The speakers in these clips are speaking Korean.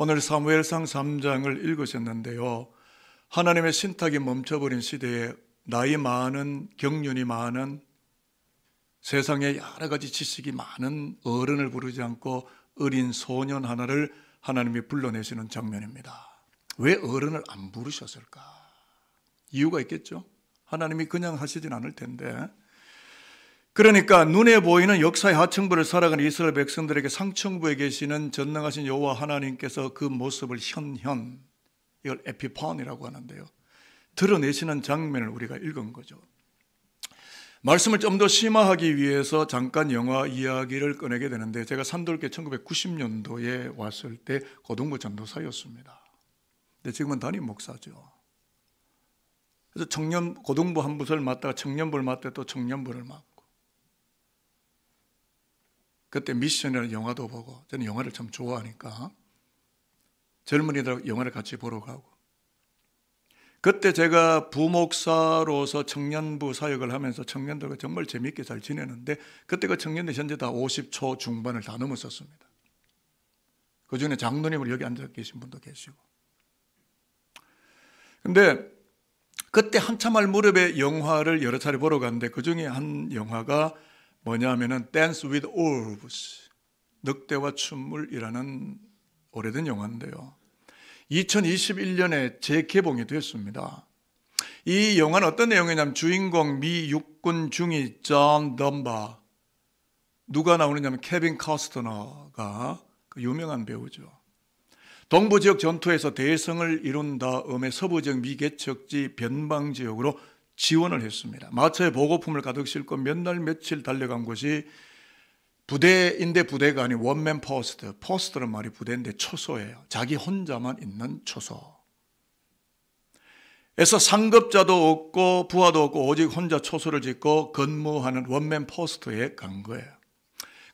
오늘 사무엘상 3장을 읽으셨는데요. 하나님의 신탁이 멈춰버린 시대에 나이 많은, 경륜이 많은, 세상에 여러 가지 지식이 많은 어른을 부르지 않고 어린 소년 하나를 하나님이 불러내시는 장면입니다. 왜 어른을 안 부르셨을까? 이유가 있겠죠. 하나님이 그냥 하시진 않을 텐데. 그러니까 눈에 보이는 역사의 하층부를 살아가는 이스라엘 백성들에게 상층부에 계시는 전능하신 여호와 하나님께서 그 모습을 현현, 이걸 에피판이라고 하는데요, 드러내시는 장면을 우리가 읽은 거죠. 말씀을 좀 더 심화하기 위해서 잠깐 영화 이야기를 꺼내게 되는데, 제가 산돌교 1990년도에 왔을 때 고등부 전도사였습니다. 근데 지금은 담임 목사죠. 그래서 고등부 한 부서를 맡다가 청년부를 맡다 또 청년부를 맡고, 그때 미션이라는 영화도 보고, 저는 영화를 참 좋아하니까 젊은이들 영화를 같이 보러 가고, 그때 제가 부목사로서 청년부 사역을 하면서 청년들과 정말 재미있게 잘 지내는데, 그때가 청년들 현재 다 50초 중반을 다 넘었었습니다. 그 중에 장로님으로 여기 앉아 계신 분도 계시고. 근데 그때 한참 할 무렵에 영화를 여러 차례 보러 갔는데, 그 중에 한 영화가 뭐냐면은 Dance with Wolves, 늑대와 춤물이라는 오래된 영화인데요, 2021년에 재개봉이 됐습니다. 이 영화는 어떤 내용이냐면, 주인공 미 육군 중위 존 덤바, 누가 나오느냐면 케빈 커스터너가 그 유명한 배우죠. 동부 지역 전투에서 대성을 이룬 다음에 서부 지역 미 개척지 변방 지역으로 지원을 했습니다. 마차에 보급품을 가득 싣고 몇 날 며칠 달려간 곳이 부대인데 부대가 아닌 원맨 포스트, 포스트란 말이 부대인데 초소예요. 자기 혼자만 있는 초소. 에서 상급자도 없고 부하도 없고 오직 혼자 초소를 짓고 근무하는 원맨 포스트에 간 거예요.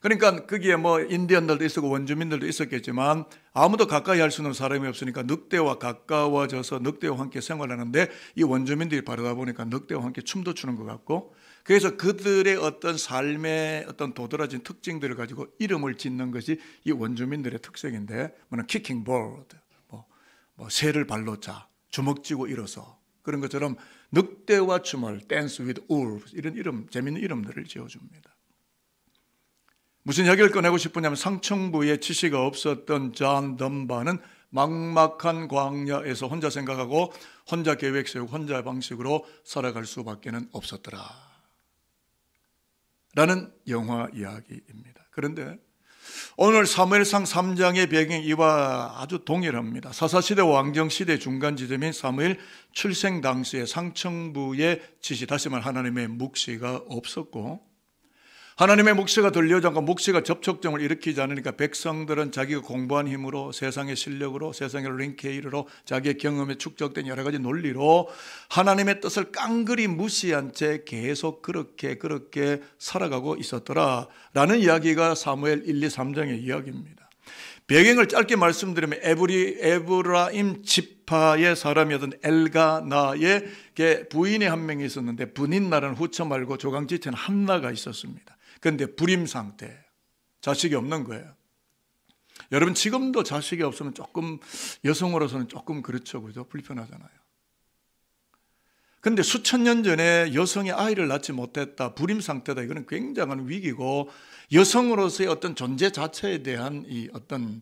그러니까 거기에 뭐 인디언들도 있었고 원주민들도 있었겠지만 아무도 가까이 할 수 있는 사람이 없으니까 늑대와 가까워져서 늑대와 함께 생활하는데, 이 원주민들이 바라다 보니까 늑대와 함께 춤도 추는 것 같고, 그래서 그들의 어떤 삶의 어떤 도드라진 특징들을 가지고 이름을 짓는 것이 이 원주민들의 특색인데, 뭐는 키킹 보드, 뭐 새를 발로 차, 주먹 쥐고 일어서, 그런 것처럼 늑대와 춤을 댄스 with wolves, 이런 이름, 재밌는 이름들을 지어줍니다. 무슨 이야기를 꺼내고 싶으냐면, 상층부에 지시가 없었던 존 덤바는 막막한 광야에서 혼자 생각하고 혼자 계획 세우고 혼자 방식으로 살아갈 수밖에 없었더라 라는 영화 이야기입니다. 그런데 오늘 사무엘상 3장의 배경이 이와 아주 동일합니다. 사사시대 왕정시대 중간 지점인 사무엘 출생 당시에 상층부의 지시, 다시 말해 하나님의 묵시가 없었고, 하나님의 묵시가 들려오지 않고 묵시가 접촉점을 일으키지 않으니까 백성들은 자기가 공부한 힘으로, 세상의 실력으로, 세상의 링케이르로, 자기의 경험에 축적된 여러 가지 논리로 하나님의 뜻을 깡그리 무시한 채 계속 그렇게 살아가고 있었더라 라는 이야기가 사무엘 1, 2, 3장의 이야기입니다. 배경을 짧게 말씀드리면, 에브라임 지파의 사람이었던 엘가나의 부인이 한 명이 있었는데, 분인나라는 후처 말고 조강지체는 한나가 있었습니다. 그런데 불임 상태, 자식이 없는 거예요. 여러분, 지금도 자식이 없으면 조금, 여성으로서는 조금 그렇죠, 그죠? 불편하잖아요. 그런데 수천 년 전에 여성이 아이를 낳지 못했다, 불임 상태다, 이거는 굉장한 위기고, 여성으로서의 어떤 존재 자체에 대한 이 어떤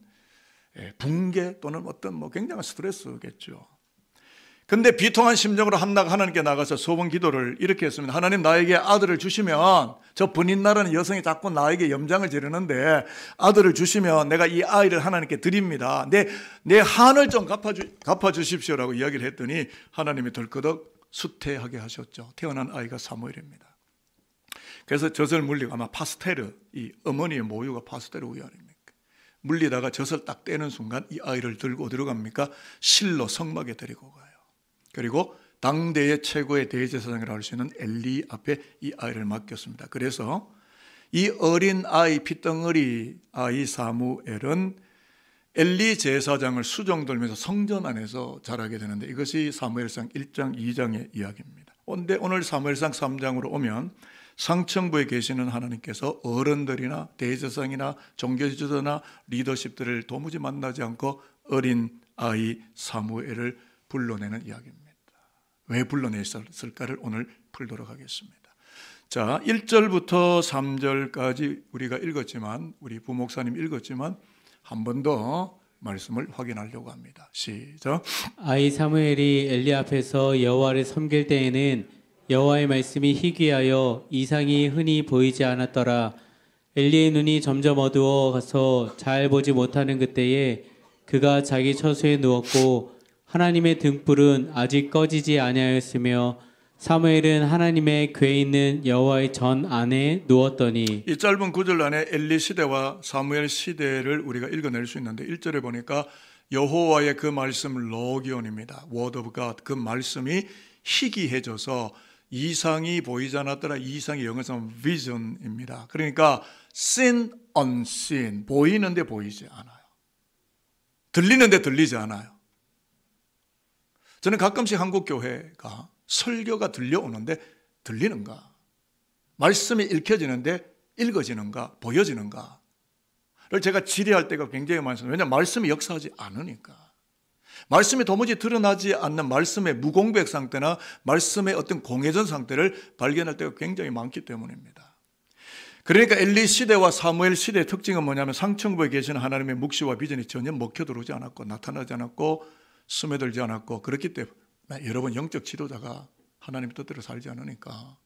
붕괴 또는 어떤 굉장한 스트레스겠죠. 근데 비통한 심정으로 한나가 하나님께 나가서 소원 기도를 이렇게 했습니다. 하나님, 나에게 아들을 주시면, 저 분인나라는 여성이 자꾸 나에게 염장을 지르는데 아들을 주시면 내가 이 아이를 하나님께 드립니다. 내 한을 좀 갚아주십시오라고 이야기를 했더니 하나님이 덜커덕 수태하게 하셨죠. 태어난 아이가 사무엘입니다. 그래서 젖을 물리고, 아마 파스테르, 이 어머니의 모유가 파스테르 우유 아닙니까? 물리다가 젖을 딱 떼는 순간 이 아이를 들고 어디로 갑니까? 실로 성막에 데리고 가요. 그리고 당대의 최고의 대제사장이라고 할 수 있는 엘리 앞에 이 아이를 맡겼습니다. 그래서 이 어린 아이, 피덩어리 아이 사무엘은 엘리 제사장을 수종들면서 성전 안에서 자라게 되는데, 이것이 사무엘상 1장 2장의 이야기입니다. 그런데 오늘 사무엘상 3장으로 오면 상층부에 계시는 하나님께서 어른들이나 대제사장이나 종교지도나 리더십들을 도무지 만나지 않고 어린 아이 사무엘을 불러내는 이야기입니다. 왜 불러냈을까를 오늘 풀도록 하겠습니다. 자, 1절부터 3절까지 우리가 읽었지만, 우리 부목사님 읽었지만 한 번 더 말씀을 확인하려고 합니다. 시작. 아이 사무엘이 엘리 앞에서 여호와를 섬길 때에는 여호와의 말씀이 희귀하여 이상이 흔히 보이지 않았더라. 엘리의 눈이 점점 어두워 가서 잘 보지 못하는 그때에 그가 자기 처소에 누웠고 하나님의 등불은 아직 꺼지지 아니하였으며 사무엘은 하나님의 궤에 있는 여호와의 전 안에 누웠더니. 이 짧은 구절 안에 엘리 시대와 사무엘 시대를 우리가 읽어낼 수 있는데 1절에 보니까 여호와의 그 말씀 로기온입니다. Word of God. 그 말씀이 희귀해져서 이상이 보이지 않았더라. 이상이 영어에서 vision입니다. 그러니까 seen, unseen. 보이는데 보이지 않아요. 들리는데 들리지 않아요. 저는 가끔씩 한국 교회가 설교가 들려오는데 들리는가? 말씀이 읽혀지는데 읽어지는가? 보여지는가? 를 제가 질의할 때가 굉장히 많습니다. 왜냐하면 말씀이 역사하지 않으니까. 말씀이 도무지 드러나지 않는 말씀의 무공백 상태나 말씀의 어떤 공회전 상태를 발견할 때가 굉장히 많기 때문입니다. 그러니까 엘리 시대와 사무엘 시대의 특징은 뭐냐면 상층부에 계시는 하나님의 묵시와 비전이 전혀 먹혀 들어오지 않았고 나타나지 않았고 스며들지 않았고, 그렇기 때문에 여러분 영적 지도자가 하나님의 뜻대로 살지 않으니까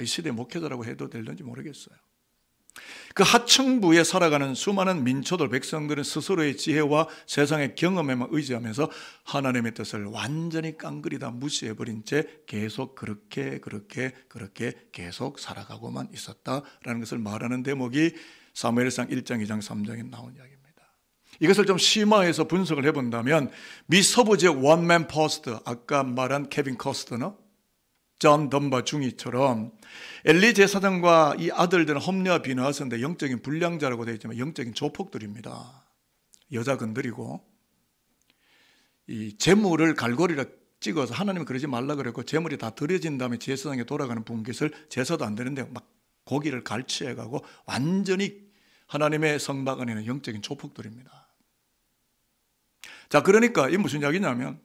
이 시대 목회자라고 해도 될는지 모르겠어요. 그 하층부에 살아가는 수많은 민초들 백성들은 스스로의 지혜와 세상의 경험에만 의지하면서 하나님의 뜻을 완전히 깡그리다 무시해버린 채 계속 그렇게 계속 살아가고만 있었다라는 것을 말하는 대목이 사무엘상 1장, 2장, 3장에 나온 이야기입니다. 이것을 좀 심화해서 분석을 해본다면 미서부 지역 원맨 포스트, 아까 말한 케빈 커스터너, 존 덤바 중위처럼 엘리 제사장과 이 아들들은 홈리와 비느하스인데 영적인 불량자라고 되어 있지만 영적인 조폭들입니다. 여자 건드리고 이 재물을 갈고리라 찍어서 하나님은 그러지 말라 그랬고 재물이 다 들여진 다음에 제사장에 돌아가는 분깃을 제사도 안 되는데 막 고기를 갈취해가고 완전히 하나님의 성막 안에는 영적인 조폭들입니다. 자, 그러니까 이 무슨 이야기냐면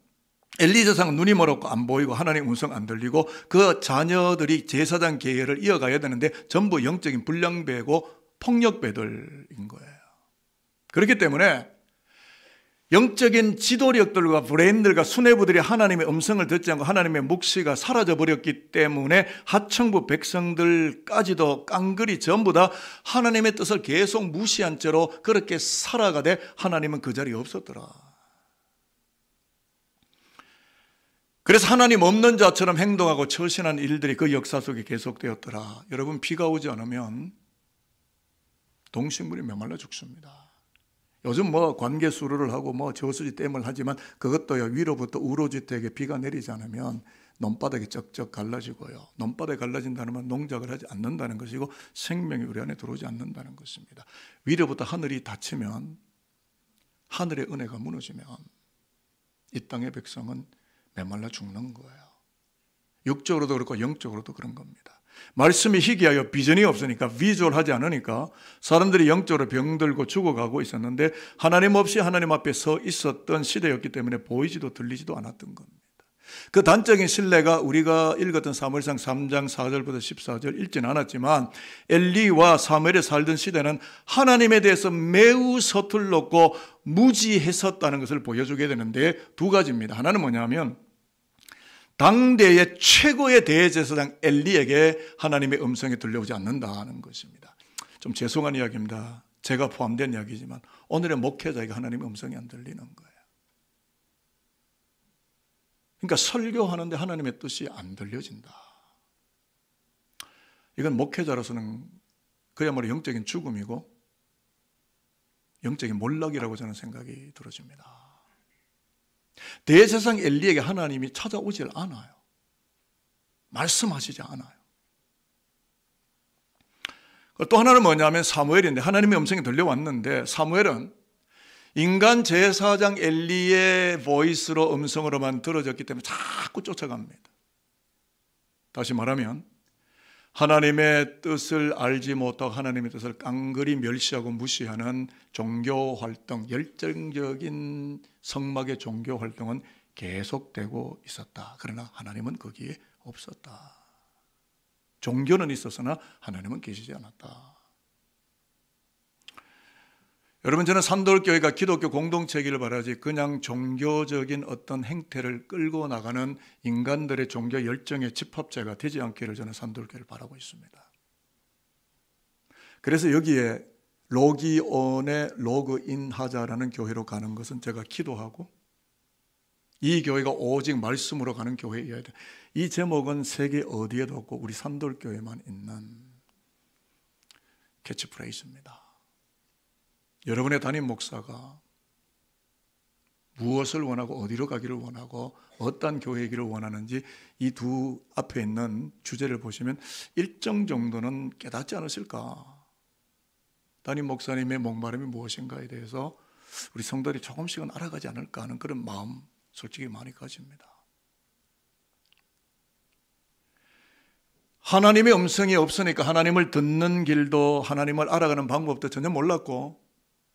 엘리 제사장은 눈이 멀었고 안 보이고 하나님의 음성 안 들리고 그 자녀들이 제사장 계열을 이어가야 되는데 전부 영적인 불량배고 폭력배들인 거예요. 그렇기 때문에 영적인 지도력들과 브레인들과 수뇌부들이 하나님의 음성을 듣지 않고 하나님의 묵시가 사라져버렸기 때문에 하층부 백성들까지도 깡그리 전부 다 하나님의 뜻을 계속 무시한 채로 그렇게 살아가되 하나님은 그 자리에 없었더라. 그래서 하나님 없는 자처럼 행동하고 처신한 일들이 그 역사 속에 계속되었더라. 여러분, 비가 오지 않으면 동식물이 메말라 죽습니다. 요즘 관계 수로를 하고 저수지 댐을 하지만 그것도요, 위로부터 우로지대에게 비가 내리지 않으면 논바닥이 쩍쩍 갈라지고요. 논바닥이 갈라진다는 건 농작을 하지 않는다는 것이고 생명이 우리 안에 들어오지 않는다는 것입니다. 위로부터 하늘이 닫히면, 하늘의 은혜가 무너지면 이 땅의 백성은 메말라 죽는 거예요. 육적으로도 그렇고 영적으로도 그런 겁니다. 말씀이 희귀하여 비전이 없으니까, 비주얼하지 않으니까 사람들이 영적으로 병들고 죽어가고 있었는데 하나님 없이 하나님 앞에 서 있었던 시대였기 때문에 보이지도 들리지도 않았던 겁니다. 그 단적인 신뢰가 우리가 읽었던 사무엘상 3장 4절부터 14절 읽지는 않았지만 엘리와 사무엘에 살던 시대는 하나님에 대해서 매우 서툴렀고 무지했었다는 것을 보여주게 되는데 두 가지입니다. 하나는 뭐냐면 당대의 최고의 대제사장 엘리에게 하나님의 음성이 들려오지 않는다는 것입니다. 좀 죄송한 이야기입니다. 제가 포함된 이야기지만 오늘의 목회자에게 하나님의 음성이 안 들리는 거예요. 그러니까 설교하는데 하나님의 뜻이 안 들려진다. 이건 목회자로서는 그야말로 영적인 죽음이고 영적인 몰락이라고 저는 생각이 들어집니다. 대제사장 엘리에게 하나님이 찾아오질 않아요. 말씀하시지 않아요. 또 하나는 뭐냐면 사무엘인데 하나님의 음성이 들려왔는데 사무엘은 인간 제사장 엘리의 보이스로 음성으로만 들어졌기 때문에 자꾸 쫓아갑니다. 다시 말하면 하나님의 뜻을 알지 못하고 하나님의 뜻을 깡그리 멸시하고 무시하는 종교 활동, 열정적인 성막의 종교 활동은 계속되고 있었다. 그러나 하나님은 거기에 없었다. 종교는 있었으나 하나님은 계시지 않았다. 여러분, 저는 산돌교회가 기독교 공동체이길 바라지 그냥 종교적인 어떤 행태를 끌고 나가는 인간들의 종교 열정의 집합체가 되지 않기를 저는 산돌교회를 바라고 있습니다. 그래서 여기에 로기온의 로그인하자라는 교회로 가는 것은 제가 기도하고 이 교회가 오직 말씀으로 가는 교회여야 돼. 이 제목은 세계 어디에도 없고 우리 산돌교회만 있는 캐치프레이즈입니다. 여러분의 담임 목사가 무엇을 원하고 어디로 가기를 원하고 어떤 교회이기를 원하는지 이 두 앞에 있는 주제를 보시면 일정 정도는 깨닫지 않으실까? 담임 목사님의 목마름이 무엇인가에 대해서 우리 성도들이 조금씩은 알아가지 않을까 하는 그런 마음 솔직히 많이 가집니다. 하나님의 음성이 없으니까 하나님을 듣는 길도 하나님을 알아가는 방법도 전혀 몰랐고,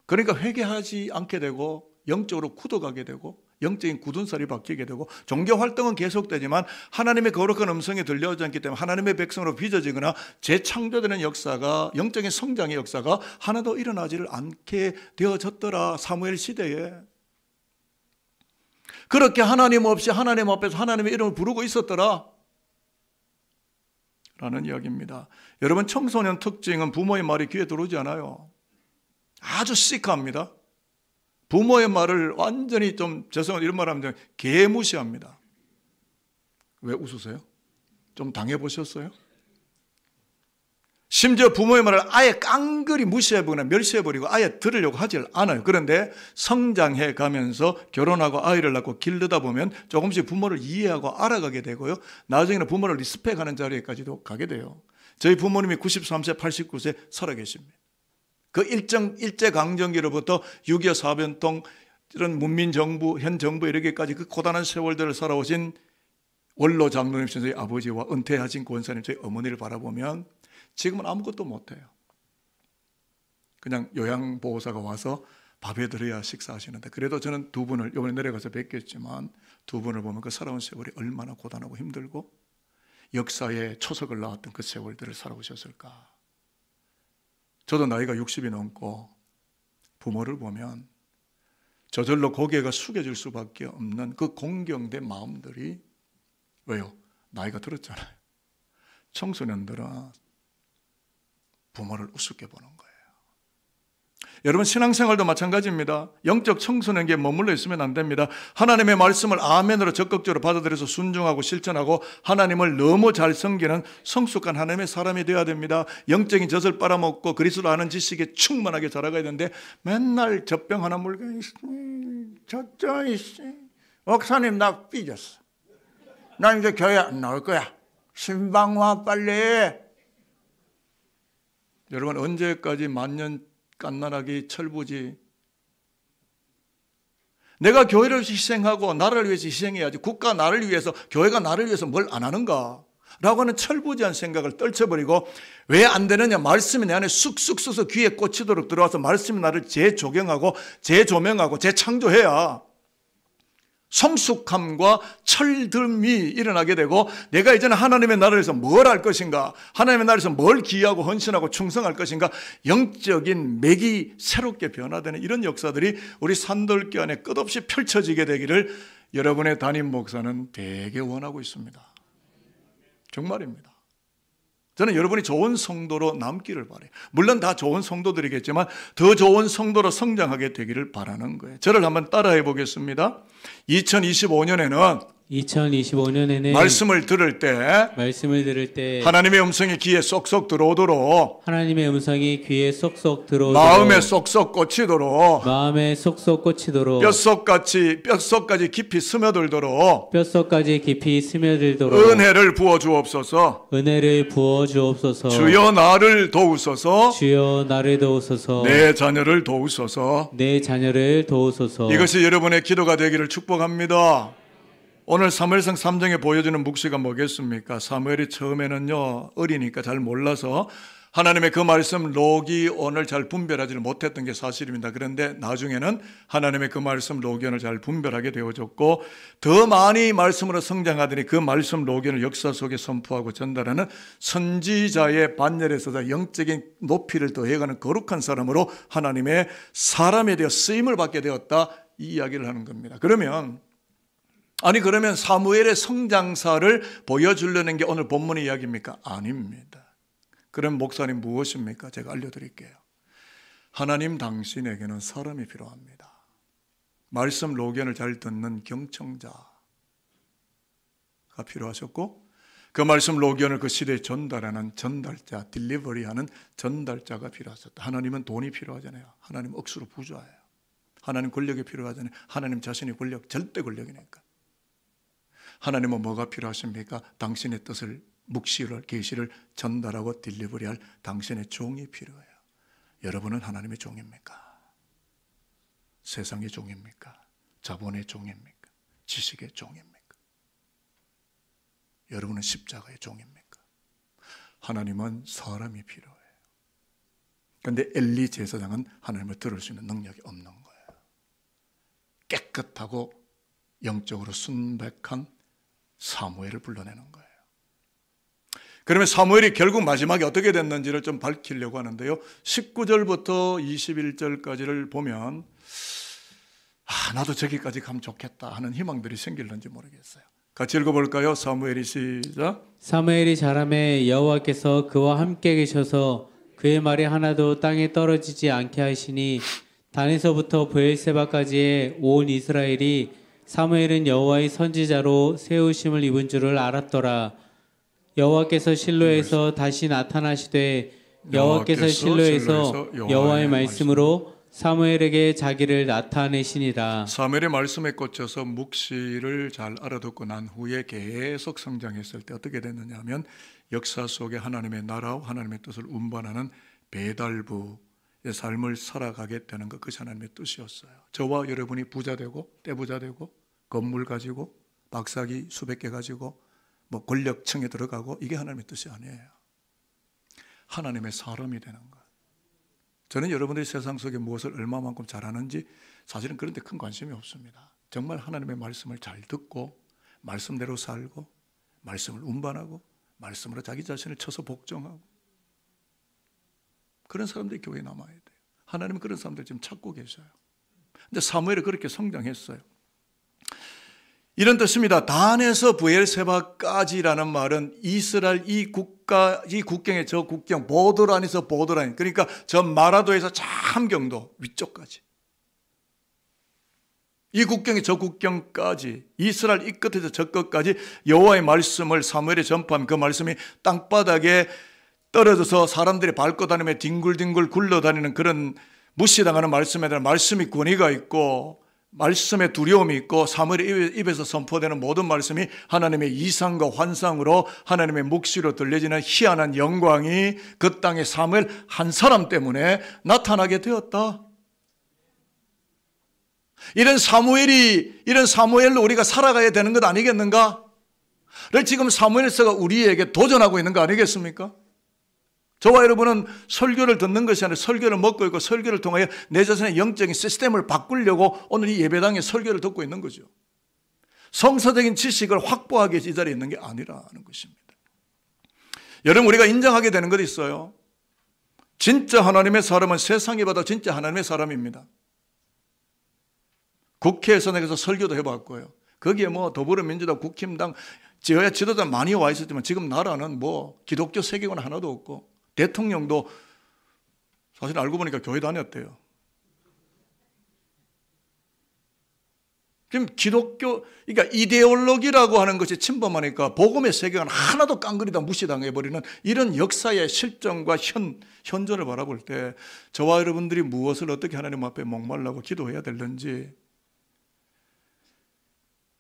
그러니까 회개하지 않게 되고 영적으로 굳어가게 되고 영적인 굳은 살이 박히게 되고 종교 활동은 계속되지만 하나님의 거룩한 음성이 들려오지 않기 때문에 하나님의 백성으로 빚어지거나 재창조되는 역사가, 영적인 성장의 역사가 하나도 일어나지를 않게 되어졌더라. 사무엘 시대에 그렇게 하나님 없이 하나님 앞에서 하나님의 이름을 부르고 있었더라 라는 이야기입니다. 여러분, 청소년 특징은 부모의 말이 귀에 들어오지 않아요. 아주 시크합니다. 부모의 말을 완전히 좀 죄송한 이런 말 하면 개무시합니다. 왜 웃으세요? 좀 당해보셨어요? 심지어 부모의 말을 아예 깡그리 무시해버리거나 멸시해버리고 아예 들으려고 하질 않아요. 그런데 성장해 가면서 결혼하고 아이를 낳고 기르다 보면 조금씩 부모를 이해하고 알아가게 되고요. 나중에는 부모를 리스펙하는 자리에까지도 가게 돼요. 저희 부모님이 93세, 89세 살아계십니다. 그 일제강점기로부터 6.25 사변통 이런 문민정부, 현 정부 이르기까지 그 고단한 세월들을 살아오신 원로 장로님 저희 아버지와 은퇴하신 권사님 저희 어머니를 바라보면 지금은 아무것도 못해요. 그냥 요양보호사가 와서 밥에 들어야 식사하시는데, 그래도 저는 두 분을 이번에 내려가서 뵙겠지만 두 분을 보면 그 살아온 세월이 얼마나 고단하고 힘들고 역사에 초석을 낳았던 그 세월들을 살아오셨을까. 저도 나이가 60이 넘고 부모를 보면 저절로 고개가 숙여질 수밖에 없는 그 공경된 마음들이, 왜요? 나이가 들었잖아요. 청소년들은 부모를 우습게 보는 거예요. 여러분, 신앙생활도 마찬가지입니다. 영적 청소년기에 머물러 있으면 안 됩니다. 하나님의 말씀을 아멘으로 적극적으로 받아들여서 순종하고 실천하고 하나님을 너무 잘 섬기는 성숙한 하나님의 사람이 되어야 됩니다. 영적인 젖을 빨아먹고 그리스도를 아는 지식에 충만하게 자라가야 되는데 맨날 젖병 하나 물고 젖병 목사님 나 삐졌어. 나 이제 교회 안 나올 거야. 신방 와 빨리. 여러분, 언제까지 만년 깐난하기 철부지. 내가 교회를 희생하고 나라를 위해서 희생해야지, 국가 나를 위해서, 교회가 나를 위해서 뭘 안 하는가 라고 하는 철부지한 생각을 떨쳐버리고, 왜 안 되느냐, 말씀이 내 안에 쑥쑥 써서 귀에 꽂히도록 들어와서 말씀이 나를 재조경하고 재조명하고 재창조해야 성숙함과 철듦이 일어나게 되고, 내가 이제는 하나님의 나라를 위해서 뭘 할 것인가, 하나님의 나라를 위해서 뭘 기여하고 헌신하고 충성할 것인가, 영적인 맥이 새롭게 변화되는 이런 역사들이 우리 산돌교 안에 끝없이 펼쳐지게 되기를 여러분의 담임 목사는 되게 원하고 있습니다. 정말입니다. 저는 여러분이 좋은 성도로 남기를 바라요. 물론 다 좋은 성도들이겠지만 더 좋은 성도로 성장하게 되기를 바라는 거예요. 저를 한번 따라해 보겠습니다. 2025년에는 말씀을 들을 때 하나님의 음성이 귀에 쏙쏙 들어오도록, 하나님의 음성이 귀에 쏙쏙 들어오도록, 마음에 쏙쏙 꽂히도록, 뼛속까지 깊이 스며들도록 은혜를 부어 주옵소서. 주여 나를 도우소서. 내 자녀를 도우소서. 이것이 여러분의 기도가 되기를 축복합니다. 오늘 사무엘상 3장에 보여주는 묵시가 뭐겠습니까? 사무엘이 처음에는요 어리니까 잘 몰라서 하나님의 그 말씀 로기온을 잘 분별하지 못했던 게 사실입니다. 그런데 나중에는 하나님의 그 말씀 로기온을 잘 분별하게 되어졌고, 더 많이 말씀으로 성장하더니 그 말씀 로기온을 역사 속에 선포하고 전달하는 선지자의 반열에서 영적인 높이를 더해가는 거룩한 사람으로 하나님의 사람에 대해 쓰임을 받게 되었다, 이 이야기를 하는 겁니다. 그러면 사무엘의 성장사를 보여주려는 게 오늘 본문의 이야기입니까? 아닙니다. 그럼 목사님 무엇입니까? 제가 알려드릴게요. 하나님 당신에게는 사람이 필요합니다. 말씀 로견을 잘 듣는 경청자가 필요하셨고, 그 말씀 로견을 그 시대에 전달하는 전달자, 딜리버리하는 전달자가 필요하셨다. 하나님은 돈이 필요하잖아요. 하나님 억수로 부자예요. 하나님 권력이 필요하잖아요. 하나님 자신이 권력, 절대 권력이니까. 하나님은 뭐가 필요하십니까? 당신의 뜻을, 묵시를, 계시를 전달하고 딜리버리할 당신의 종이 필요해요. 여러분은 하나님의 종입니까? 세상의 종입니까? 자본의 종입니까? 지식의 종입니까? 여러분은 십자가의 종입니까? 하나님은 사람이 필요해요. 그런데 엘리 제사장은 하나님을 들을 수 있는 능력이 없는 거예요. 깨끗하고 영적으로 순백한 사무엘을 불러내는 거예요. 그러면 사무엘이 결국 마지막에 어떻게 됐는지를 좀 밝히려고 하는데요, 19절부터 21절까지를 보면 나도 저기까지 가면 좋겠다 하는 희망들이 생길는지 모르겠어요. 같이 읽어볼까요? 사무엘이 시작. 사무엘이 자라매 여호와께서 그와 함께 계셔서 그의 말이 하나도 땅에 떨어지지 않게 하시니 단에서부터 브엘세바까지의 온 이스라엘이 사무엘은 여호와의 선지자로 세우심을 입은 줄을 알았더라. 여호와께서 실로에서 다시 나타나시되 여호와께서 실로에서 여호와의 말씀으로 사무엘에게 자기를 나타내시니라. 사무엘의 말씀에 꽂혀서 묵시를 잘 알아듣고 난 후에 계속 성장했을 때 어떻게 됐느냐 하면, 역사 속에 하나님의 나라와 하나님의 뜻을 운반하는 배달부의 삶을 살아가게 되는 것, 그것이 하나님의 뜻이었어요. 저와 여러분이 부자 되고 떼부자 되고 건물 가지고 박사기 수백 개 가지고 뭐 권력층에 들어가고, 이게 하나님의 뜻이 아니에요. 하나님의 사람이 되는 것. 저는 여러분들이 세상 속에 무엇을 얼마만큼 잘하는지 사실은 그런 데 큰 관심이 없습니다. 정말 하나님의 말씀을 잘 듣고 말씀대로 살고 말씀을 운반하고 말씀으로 자기 자신을 쳐서 복종하고, 그런 사람들이 교회에 남아야 돼요. 하나님은 그런 사람들 지금 찾고 계셔요. 근데 사무엘이 그렇게 성장했어요. 이런 뜻입니다. 단에서 브엘세바까지라는 말은 이스라엘 이 국가, 이 국경의 저 국경, 보더란에서 보더란, 그러니까 저 마라도에서 저 함경도 위쪽까지, 이 국경의 저 국경까지, 이스라엘 이 끝에서 저 끝까지 여호와의 말씀을 사무엘이 전파하면 그 말씀이 땅바닥에 떨어져서 사람들이 밟고 다니며 뒹굴뒹굴 굴러다니는 그런 무시당하는 말씀에 대한 말씀이 권위가 있고, 말씀에 두려움이 있고, 사무엘의 입에서 선포되는 모든 말씀이 하나님의 이상과 환상으로 하나님의 묵시로 들려지는 희한한 영광이 그 땅에 사무엘 한 사람 때문에 나타나게 되었다. 이런 사무엘로 우리가 살아가야 되는 것 아니겠는가? 를 지금 사무엘서가 우리에게 도전하고 있는 거 아니겠습니까? 저와 여러분은 설교를 듣는 것이 아니라 설교를 먹고 있고, 설교를 통하여 내 자신의 영적인 시스템을 바꾸려고 오늘 이 예배당에 설교를 듣고 있는 거죠. 성서적인 지식을 확보하기 위해서 이 자리에 있는 게 아니라는 것입니다. 여러분, 우리가 인정하게 되는 것이 있어요. 진짜 하나님의 사람은 세상에 봐도 진짜 하나님의 사람입니다. 국회에서 내가 설교도 해봤고요. 거기에 뭐 더불어민주당, 국힘당, 여야 지도자 많이 와 있었지만 지금 나라는 뭐 기독교 세계관 하나도 없고, 대통령도 사실 알고 보니까 교회 다녔대요. 지금 기독교, 그러니까 이데올로기라고 하는 것이 침범하니까 복음의 세계관 하나도 깡그리다 무시당해버리는 이런 역사의 실정과 현존을 바라볼 때 저와 여러분들이 무엇을 어떻게 하나님 앞에 목말라고 기도해야 되는지,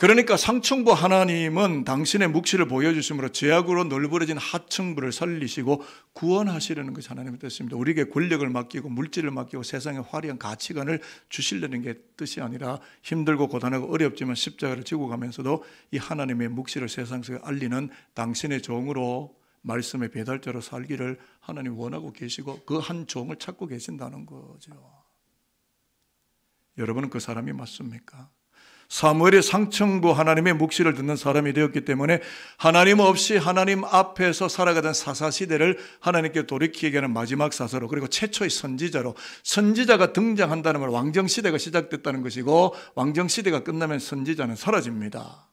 그러니까 상층부 하나님은 당신의 묵시를 보여주심으로 죄악으로 널브러진 하층부를 살리시고 구원하시려는 것이 하나님의 뜻입니다. 우리에게 권력을 맡기고 물질을 맡기고 세상의 화려한 가치관을 주시려는 게 뜻이 아니라 힘들고 고단하고 어렵지만 십자가를 지고 가면서도 이 하나님의 묵시를 세상 속에 알리는 당신의 종으로 말씀의 배달자로 살기를 하나님 원하고 계시고 그 한 종을 찾고 계신다는 거죠. 여러분은 그 사람이 맞습니까? 사무엘이 상층부 하나님의 묵시를 듣는 사람이 되었기 때문에 하나님 없이 하나님 앞에서 살아가던 사사시대를 하나님께 돌이키게 하는 마지막 사사로, 그리고 최초의 선지자로, 선지자가 등장한다는 말, 왕정시대가 시작됐다는 것이고 왕정시대가 끝나면 선지자는 사라집니다.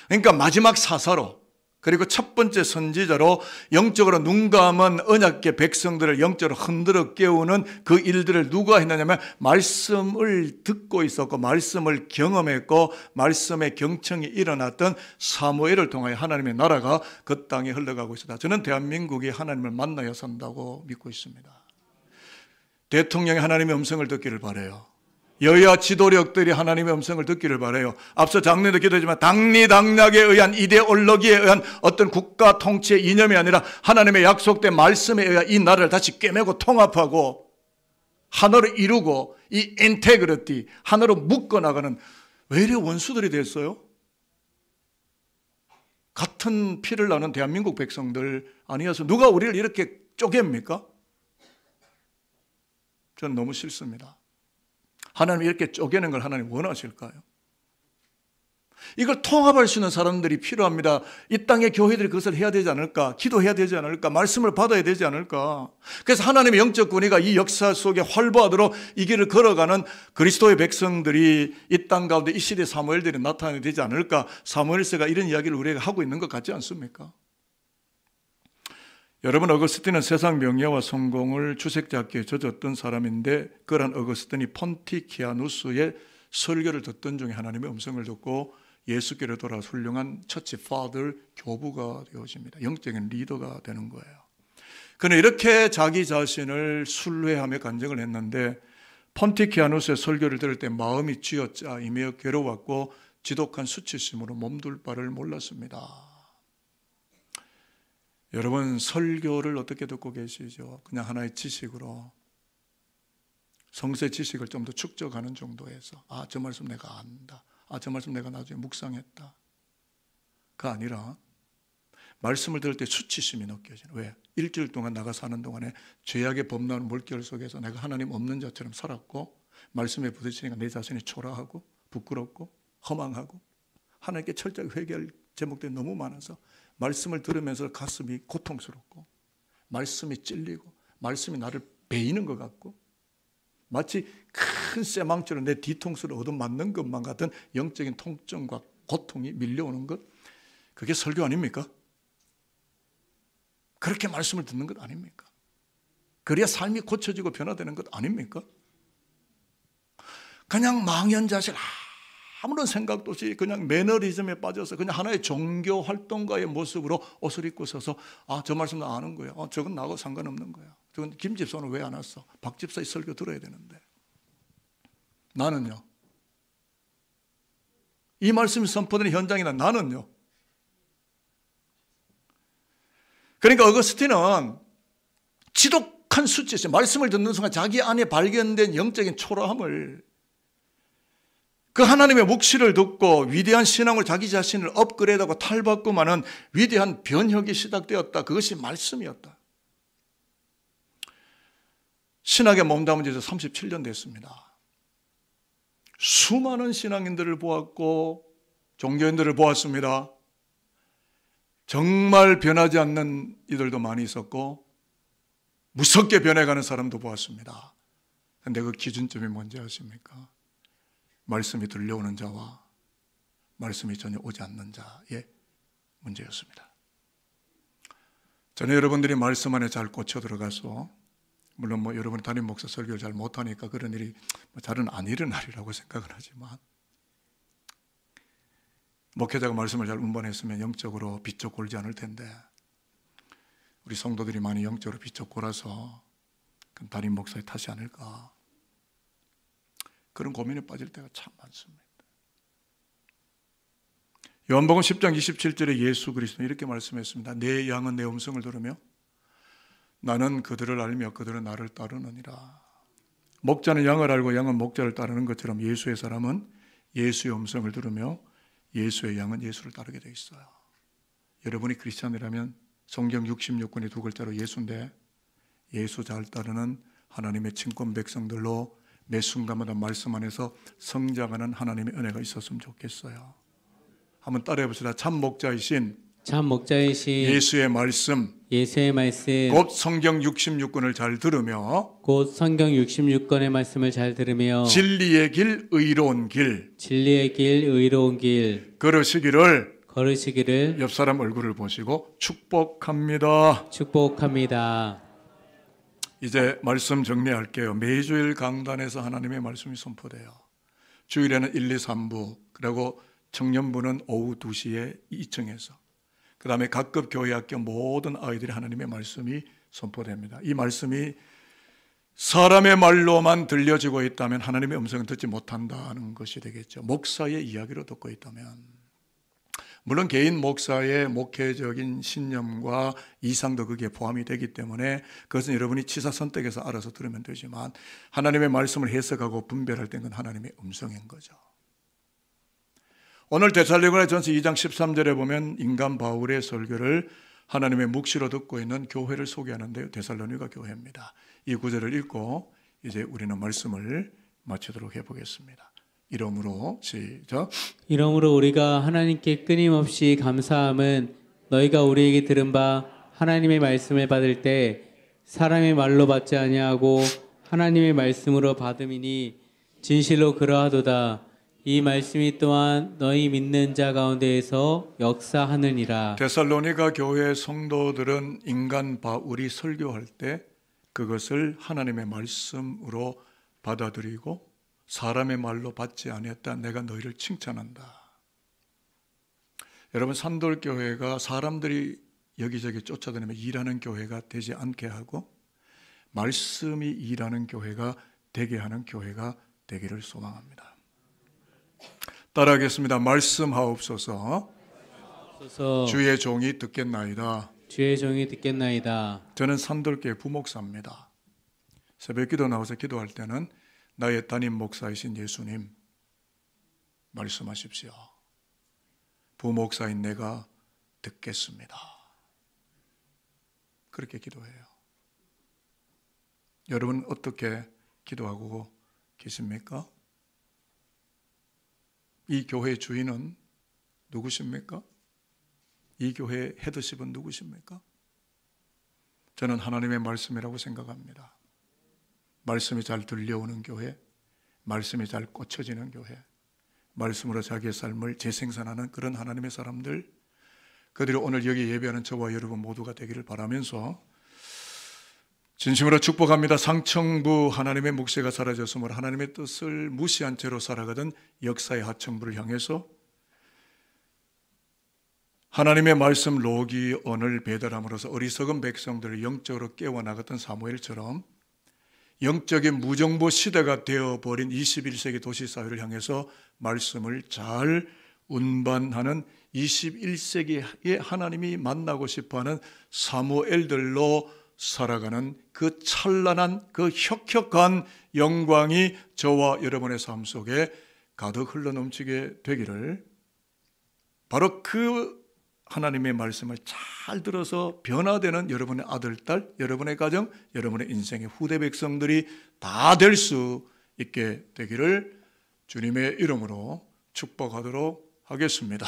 그러니까 마지막 사사로, 그리고 첫 번째 선지자로 영적으로 눈 감은 언약궤 백성들을 영적으로 흔들어 깨우는 그 일들을 누가 했느냐면 말씀을 듣고 있었고 말씀을 경험했고 말씀의 경청이 일어났던 사무엘을 통하여 하나님의 나라가 그 땅에 흘러가고 있습니다. 저는 대한민국이 하나님을 만나야 산다고 믿고 있습니다. 대통령이 하나님의 음성을 듣기를 바라요. 여야 지도력들이 하나님의 음성을 듣기를 바라요. 앞서 장로도 기도했지만 당리당략에 의한 이데올로기에 의한 어떤 국가 통치의 이념이 아니라 하나님의 약속된 말씀에 의한 이 나라를 다시 꿰매고 통합하고 하나로 이루고 이 인테그리티, 하나로 묶어나가는, 왜 이래 원수들이 됐어요? 같은 피를 나눈 대한민국 백성들 아니어서 누가 우리를 이렇게 쪼갭니까? 저는 너무 싫습니다. 하나님 이렇게 쪼개는 걸 하나님 원하실까요? 이걸 통합할 수 있는 사람들이 필요합니다. 이 땅의 교회들이 그것을 해야 되지 않을까? 기도해야 되지 않을까? 말씀을 받아야 되지 않을까? 그래서 하나님의 영적 권위가 이 역사 속에 활보하도록 이 길을 걸어가는 그리스도의 백성들이 이 땅 가운데 이 시대 사무엘들이 나타나야 되지 않을까? 사무엘서가 이런 이야기를 우리가 하고 있는 것 같지 않습니까? 여러분, 어거스틴은 세상 명예와 성공을 주색잡기에 젖었던 사람인데 그런 어거스틴이 폰티키아누스의 설교를 듣던 중에 하나님의 음성을 듣고 예수께로 돌아 훌륭한 처치 파더, 교부가 되어집니다. 영적인 리더가 되는 거예요. 그는 이렇게 자기 자신을 순례하며 간증을 했는데 폰티키아누스의 설교를 들을 때 마음이 쥐어짜이며 괴로웠고 지독한 수치심으로 몸둘 바를 몰랐습니다. 여러분, 설교를 어떻게 듣고 계시죠? 그냥 하나의 지식으로, 성세 지식을 좀 더 축적하는 정도에서, 아, 저 말씀 내가 안다, 아, 저 말씀 내가 나중에 묵상했다, 그 아니라 말씀을 들을 때 수치심이 느껴지는. 왜? 일주일 동안 나가 사는 동안에 죄악의 범람한 물결 속에서 내가 하나님 없는 자처럼 살았고 말씀에 부딪히니까 내 자신이 초라하고 부끄럽고 허망하고 하나님께 철저히 회개할 제목들이 너무 많아서 말씀을 들으면서 가슴이 고통스럽고 말씀이 찔리고 말씀이 나를 베이는 것 같고 마치 큰 쇠망치로 내 뒤통수를 얻어맞는 것만 같은 영적인 통증과 고통이 밀려오는 것, 그게 설교 아닙니까? 그렇게 말씀을 듣는 것 아닙니까? 그래야 삶이 고쳐지고 변화되는 것 아닙니까? 그냥 망연자실 아무런 생각도 없이 그냥 매너리즘에 빠져서 그냥 하나의 종교 활동가의 모습으로 옷을 입고 서서, 아, 저 말씀 나 아는 거야. 저건 나하고 상관없는 거야. 저건 김 집사는 왜 안 왔어? 박 집사의 설교 들어야 되는데. 나는요. 이 말씀이 선포되는 현장이나 나는요. 그러니까 어거스틴은 지독한 수치심, 말씀을 듣는 순간 자기 안에 발견된 영적인 초라함을, 그 하나님의 묵시를 듣고 위대한 신앙으로 자기 자신을 업그레이드하고 탈바꿈하는 위대한 변혁이 시작되었다. 그것이 말씀이었다. 신학에 몸담은 지 37년 됐습니다. 수많은 신앙인들을 보았고 종교인들을 보았습니다. 정말 변하지 않는 이들도 많이 있었고 무섭게 변해가는 사람도 보았습니다. 그런데 그 기준점이 뭔지 아십니까? 말씀이 들려오는 자와 말씀이 전혀 오지 않는 자의 문제였습니다. 저는 여러분들이 말씀 안에 잘 꽂혀 들어가서, 물론 여러분이 담임 목사 설교를 잘 못하니까 그런 일이 잘은 안 일어나리라고 생각은 하지만, 목회자가 말씀을 잘 운반했으면 영적으로 비쩍 골지 않을 텐데 우리 성도들이 많이 영적으로 비쩍 골아서 그건 담임 목사의 탓이 아닐까, 그런 고민에 빠질 때가 참 많습니다. 요한복음 10장 27절에 예수 그리스도는 이렇게 말씀했습니다. 내 양은 내 음성을 들으며 나는 그들을 알며 그들은 나를 따르느니라. 목자는 양을 알고 양은 목자를 따르는 것처럼 예수의 사람은 예수의 음성을 들으며 예수의 양은 예수를 따르게 돼 있어요. 여러분이 크리스찬이라면 성경 66권의 두 글자로 예수인데 예수 잘 따르는 하나님의 친권 백성들로 매 순간마다 말씀 안에서 성장하는 하나님의 은혜가 있었으면 좋겠어요. 한번 따라해 봅시다. 참 목자이신 예수의 말씀 곧 성경 66권을 잘 들으며 진리의 길 의로운 길 걸으시기를 옆 사람 얼굴을 보시고 축복합니다. 이제 말씀 정리할게요. 매주일 강단에서 하나님의 말씀이 선포돼요. 주일에는 1, 2, 3부 그리고 청년부는 오후 2시에 2층에서 그 다음에 각급 교회 학교 모든 아이들이 하나님의 말씀이 선포됩니다. 이 말씀이 사람의 말로만 들려지고 있다면 하나님의 음성을 듣지 못한다는 것이 되겠죠. 목사의 이야기로 듣고 있다면 물론 개인 목사의 목회적인 신념과 이상도 거기에 포함이 되기 때문에 그것은 여러분이 취사선택해서 알아서 들으면 되지만 하나님의 말씀을 해석하고 분별할 때는 하나님의 음성인 거죠. 오늘 데살로니가전서 2장 13절에 보면 인간 바울의 설교를 하나님의 묵시로 듣고 있는 교회를 소개하는데요. 데살로니가 교회입니다. 이 구절을 읽고 이제 우리는 말씀을 마치도록 해보겠습니다. 이러므로 시작. 이러므로 우리가 하나님께 끊임없이 감사함은 너희가 우리에게 들은 바 하나님의 말씀을 받을 때 사람의 말로 받지 아니하고 하나님의 말씀으로 받음이니 진실로 그러하도다. 이 말씀이 또한 너희 믿는 자 가운데에서 역사하느니라. 데살로니가 교회 성도들은 인간 바울이 설교할 때 그것을 하나님의 말씀으로 받아들이고 사람의 말로 받지 아니했다. 내가 너희를 칭찬한다. 여러분, 산돌교회가 사람들이 여기저기 쫓아다니며 일하는 교회가 되지 않게 하고 말씀이 일하는 교회가 되게 하는 교회가 되기를 소망합니다. 따라하겠습니다. 말씀하옵소서. 주의 종이 듣겠나이다. 저는 산돌교회 부목사입니다. 새벽기도 나와서 기도할 때는 나의 담임 목사이신 예수님 말씀하십시오. 부목사인 내가 듣겠습니다. 그렇게 기도해요. 여러분 어떻게 기도하고 계십니까? 이 교회의 주인은 누구십니까? 이 교회의 헤드십은 누구십니까? 저는 하나님의 말씀이라고 생각합니다. 말씀이 잘 들려오는 교회, 말씀이 잘 꽂혀지는 교회, 말씀으로 자기의 삶을 재생산하는 그런 하나님의 사람들, 그들이 오늘 여기 예배하는 저와 여러분 모두가 되기를 바라면서 진심으로 축복합니다. 상층부 하나님의 묵시가 사라졌으므로 하나님의 뜻을 무시한 채로 살아가던 역사의 하층부를 향해서 하나님의 말씀 로기언을 배달함으로써 어리석은 백성들을 영적으로 깨워나갔던 사무엘처럼 영적인 무정보 시대가 되어버린 21세기 도시사회를 향해서 말씀을 잘 운반하는 21세기에 하나님이 만나고 싶어하는 사무엘들로 살아가는 그 찬란한 그 혁혁한 영광이 저와 여러분의 삶 속에 가득 흘러넘치게 되기를, 바로 그 하나님의 말씀을 잘 들어서 변화되는 여러분의 아들, 딸, 여러분의 가정, 여러분의 인생의 후대 백성들이 다 될 수 있게 되기를 주님의 이름으로 축복하도록 하겠습니다.